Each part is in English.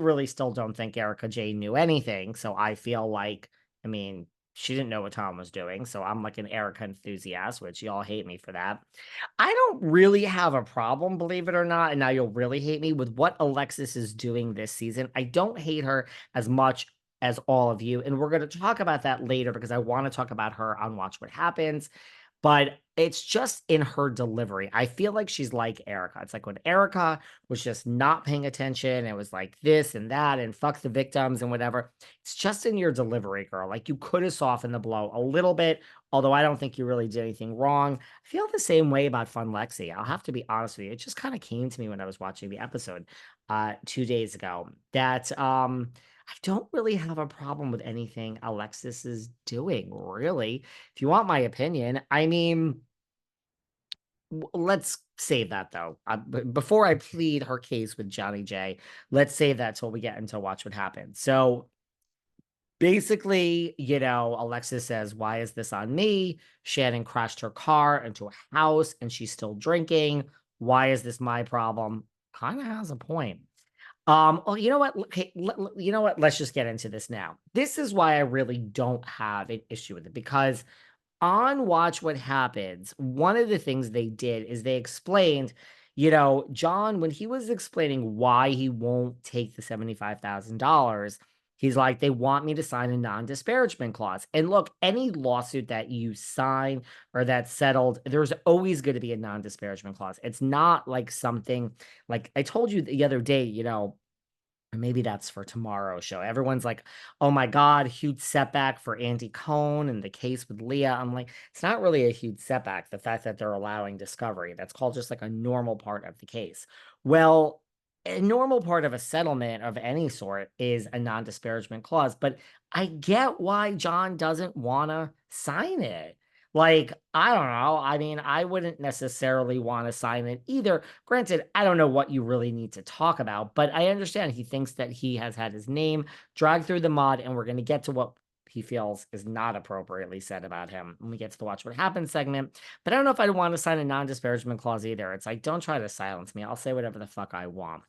really still don't think Erica Jane knew anything. So I feel like, I mean, she didn't know what Tom was doing. So I'm like an Erica enthusiast, which y'all hate me for that. I don't really have a problem, believe it or not. And now you'll really hate me with what Alexis is doing this season. I don't hate her as much as all of you. And we're going to talk about that later because I want to talk about her on Watch What Happens. But it's just in her delivery. I feel like she's like Erica. It's like when Erica was just not paying attention, it was like this and that and fuck the victims and whatever. It's just in your delivery, girl. Like you could have softened the blow a little bit, although I don't think you really did anything wrong. I feel the same way about Fun Lexi. I'll have to be honest with you. It just kind of came to me when I was watching the episode 2 days ago that I don't really have a problem with anything Alexis is doing, really. If you want my opinion, I mean, let's save that though. Before I plead her case with Johnny J, let's save that till we get into Watch What Happens. So basically, Alexis says, "Why is this on me? Shannon crashed her car into a house and she's still drinking. Why is this my problem?" Kind of has a point. Oh, you know what? Okay, you know what? Let's just get into this now. This is why I really don't have an issue with it because on Watch What Happens, one of the things they did is they explained, John, when he was explaining why he won't take the $75,000, he's like, they want me to sign a non-disparagement clause. And look, any lawsuit that you sign or that's settled, there's always going to be a non-disparagement clause. It's not like something like I told you the other day, or maybe that's for tomorrow's show. Everyone's like, oh my God, huge setback for Andy Cohen and the case with Leah. I'm like, it's not really a huge setback. The fact that they're allowing discovery, that's called just like a normal part of the case. Well, a normal part of a settlement of any sort is a non-disparagement clause, but I get why John doesn't want to sign it. Like, I don't know. I mean, I wouldn't necessarily want to sign it either. Granted, I don't know what you really need to talk about, but I understand he thinks that he has had his name dragged through the mud, and we're going to get to what he feels is not appropriately said about him when we get to the Watch What Happens segment. But I don't know if I'd want to sign a non-disparagement clause either. It's like, don't try to silence me. I'll say whatever the fuck I want.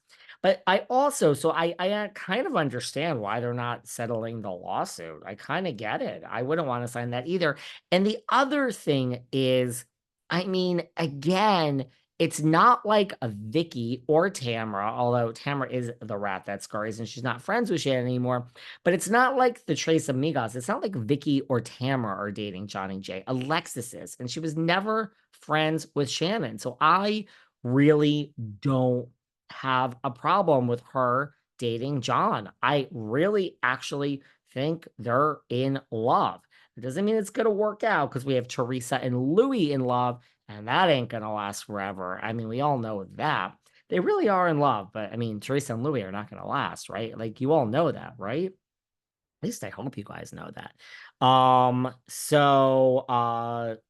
But I also, so I kind of understand why they're not settling the lawsuit. I kind of get it. I wouldn't want to sign that either. And the other thing is, I mean, again, it's not like a Vicky or Tamra, although Tamra is the rat that scurries and she's not friends with Shannon anymore. But it's not like the Trace Amigos. It's not like Vicky or Tamra are dating Johnny J. Alexis is, and she was never friends with Shannon. So I really don't have a problem with her dating John. I really actually think they're in love. It doesn't mean it's going to work out because we have Teresa and Louis in love, and that ain't going to last forever. I mean, we all know that. They really are in love, but I mean, Teresa and Louis are not going to last, right? Like, you all know that, right? At least I hope you guys know that.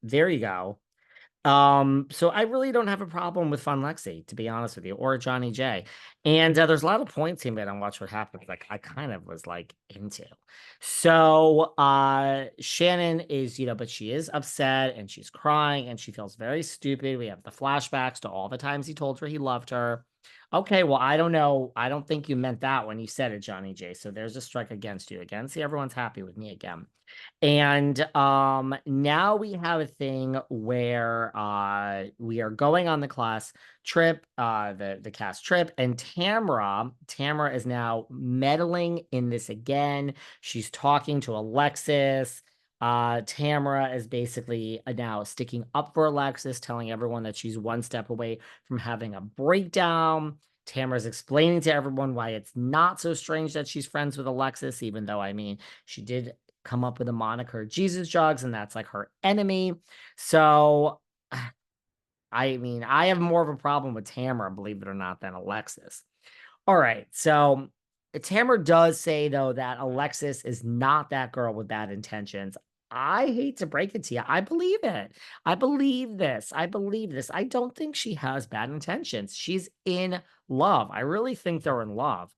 There you go. So I really don't have a problem with Fun Lexi, to be honest with you, or Johnny J. And there's a lot of points he made on Watch What Happens. Like I kind of was like into. So Shannon is, but she is upset and she's crying and she feels very stupid. We have the flashbacks to all the times he told her he loved her. Okay, well, I don't know. I don't think you meant that when you said it, Johnny J. So there's a strike against you again. See, everyone's happy with me again. And now we have a thing where we are going on the class trip, the cast trip, and Tamra is now meddling in this again. She's talking to Alexis. Tamra is basically now sticking up for Alexis, telling everyone that she's one step away from having a breakdown. Tamra's explaining to everyone why it's not so strange that she's friends with Alexis, even though, I mean, she did come up with a moniker Jesus Jugs, and that's like her enemy. So, I mean, I have more of a problem with Tamra, believe it or not, than Alexis. All right. So, Tamra does say, though, that Alexis is not that girl with bad intentions. I hate to break it to you. I believe it. I believe this. I believe this. I don't think she has bad intentions. She's in love. I really think they're in love.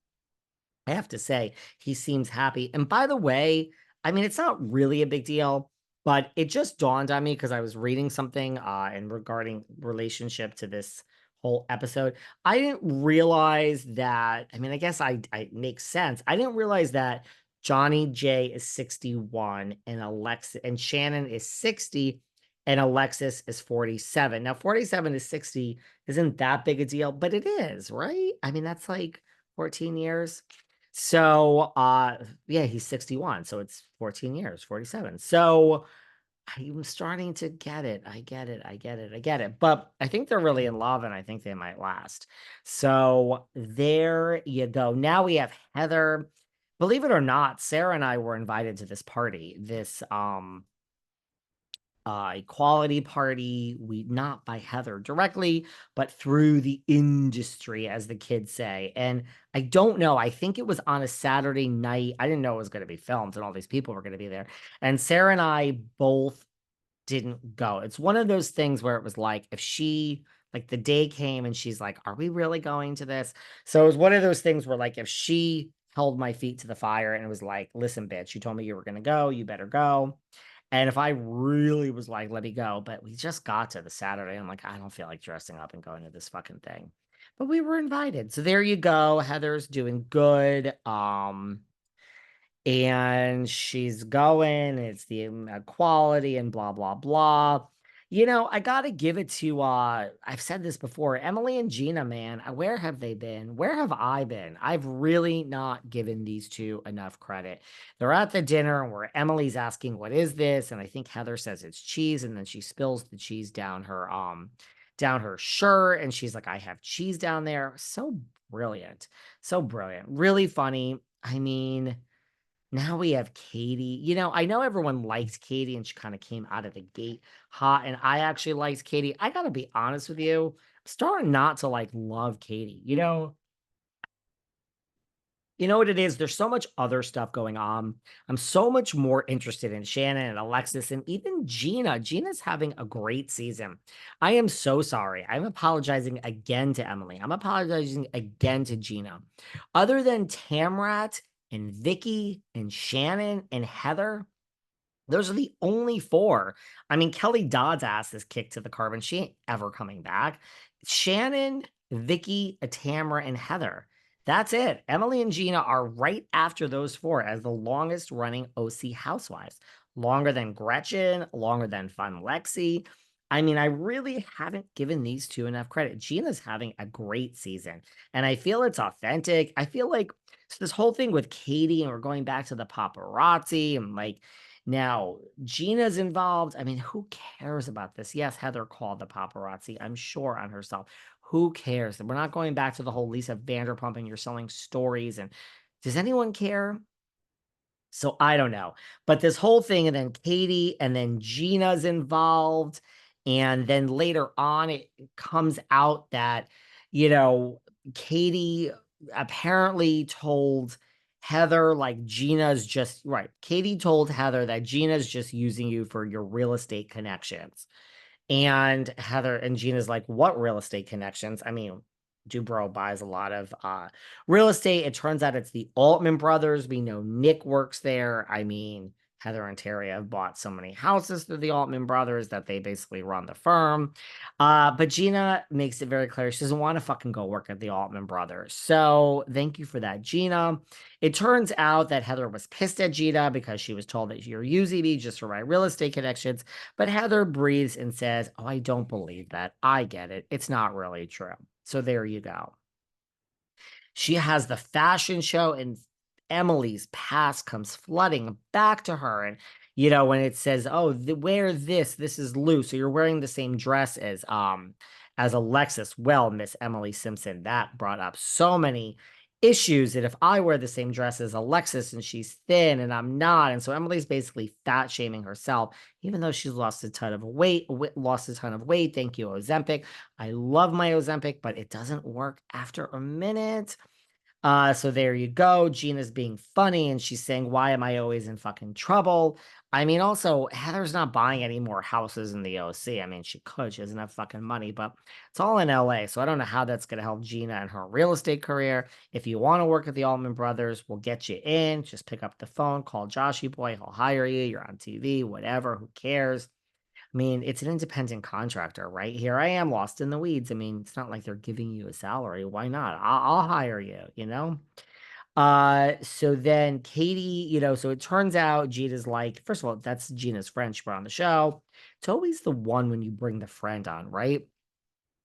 I have to say, he seems happy. And by the way, I mean, it's not really a big deal, but it just dawned on me because I was reading something in regarding relationship to this whole episode. I didn't realize that. I mean, I guess I it makes sense. I didn't realize that Johnny J is 61 and Alexis and Shannon is 60 and Alexis is 47. Now, 47 to 60 isn't that big a deal, but it is, right? I mean, that's like 14 years. So, yeah, he's 61, so it's 14 years, 47. So, I'm starting to get it. I get it. I get it. I get it. But I think they're really in love and I think they might last. So there you go. Now we have Heather. Believe it or not, Sarah and I were invited to this party, this equality party. We not by Heather directly, but through the industry, as the kids say. And I don't know. I think it was on a Saturday night. I didn't know it was going to be filmed and all these people were going to be there. And Sarah and I both didn't go. It's one of those things where it was like, if she, like the day came and she's like, are we really going to this? So it was one of those things where like, if she held my feet to the fire and it was like, listen, bitch, you told me you were going to go, you better go. And if I really was like, let me go, but we just got to the Saturday. I'm like, I don't feel like dressing up and going to this fucking thing. But we were invited. So there you go. Heather's doing good. And she's going, it's the equality and blah, blah, blah. You know, I gotta give it to I've said this before, Emily and Gina, man. Where have they been? Where have I been? I've really not given these two enough credit. They're at the dinner where Emily's asking, what is this? And I think Heather says it's cheese, and then she spills the cheese down her shirt, and she's like, I have cheese down there. So brilliant. So brilliant. Really funny. I mean, now we have Katie. You know, I know everyone likes Katie and she kind of came out of the gate hot. And I actually liked Katie. I gotta be honest with you. I'm starting not to like love Katie. You know what it is? There's so much other stuff going on. I'm so much more interested in Shannon and Alexis and even Gina. Gina's having a great season. I am so sorry. I'm apologizing again to Emily. I'm apologizing again to Gina. Other than Tamrat and Vicky and Shannon and Heather, those are the only four. I mean, Kelly Dodd's ass is kicked to the curb and she ain't ever coming back. Shannon, Vicky, Tamra, and Heather. That's it. Emily and Gina are right after those four as the longest running OC housewives. Longer than Gretchen, longer than Fun Lexi. I mean, I really haven't given these two enough credit. Gina's having a great season, and I feel it's authentic. I feel like so this whole thing with Katie, and we're going back to the paparazzi, and like now Gina's involved. I mean, who cares about this? Yes, Heather called the paparazzi, I'm sure, on herself. Who cares? We're not going back to the whole Lisa Vanderpump and you're selling stories. And does anyone care? So I don't know. But this whole thing, and then Katie, and then Gina's involved. And then later on, it comes out that, you know, Katie apparently told Heather, like, Gina's just right. Katie told Heather that Gina's just using you for your real estate connections. And Heather and Gina's like, what real estate connections? I mean, Dubrow buys a lot of real estate. It turns out it's the Altman brothers. We know Nick works there. I mean, Heather and Terry have bought so many houses through the Altman brothers that they basically run the firm. But Gina makes it very clear she doesn't want to fucking go work at the Altman brothers. So thank you for that, Gina. It turns out that Heather was pissed at Gina because she was told that you're using me just for my real estate connections. But Heather breathes and says, oh, I don't believe that. I get it. It's not really true. So there you go. She has the fashion show, and Emily's past comes flooding back to her. And, you know, when it says, oh, wear this is loose. So you're wearing the same dress as Alexis. Well, Miss Emily Simpson, that brought up so many issues that if I wear the same dress as Alexis and she's thin and I'm not. And so Emily's basically fat shaming herself, even though she's lost a ton of weight, Thank you, Ozempic. I love my Ozempic, but it doesn't work after a minute. So there you go. Gina's being funny and she's saying, why am I always in fucking trouble? I mean, also, Heather's not buying any more houses in the OC. I mean, she could. She doesn't have fucking money, but it's all in LA. So I don't know how that's going to help Gina in her real estate career. If you want to work at the Altman Brothers, we'll get you in. Just pick up the phone, call Joshy Boy. He'll hire you. You're on TV, whatever. Who cares? I mean, it's an independent contractor, right? Here I am lost in the weeds. I mean, it's not like they're giving you a salary. Why not? I'll hire you, you know? So then Katie, so it turns out Gina's like, first of all, that's Gina's friend she brought on the show. It's always the one when you bring the friend on, right?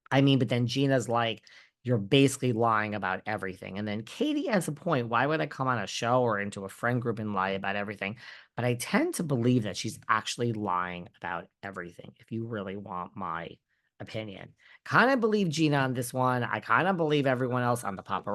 I mean, but then Gina's like, you're basically lying about everything. And then Katie has a point. Why would I come on a show or into a friend group and lie about everything? But I tend to believe that she's actually lying about everything, if you really want my opinion. Kind of believe Gina on this one. I kind of believe everyone else on the paparazzi.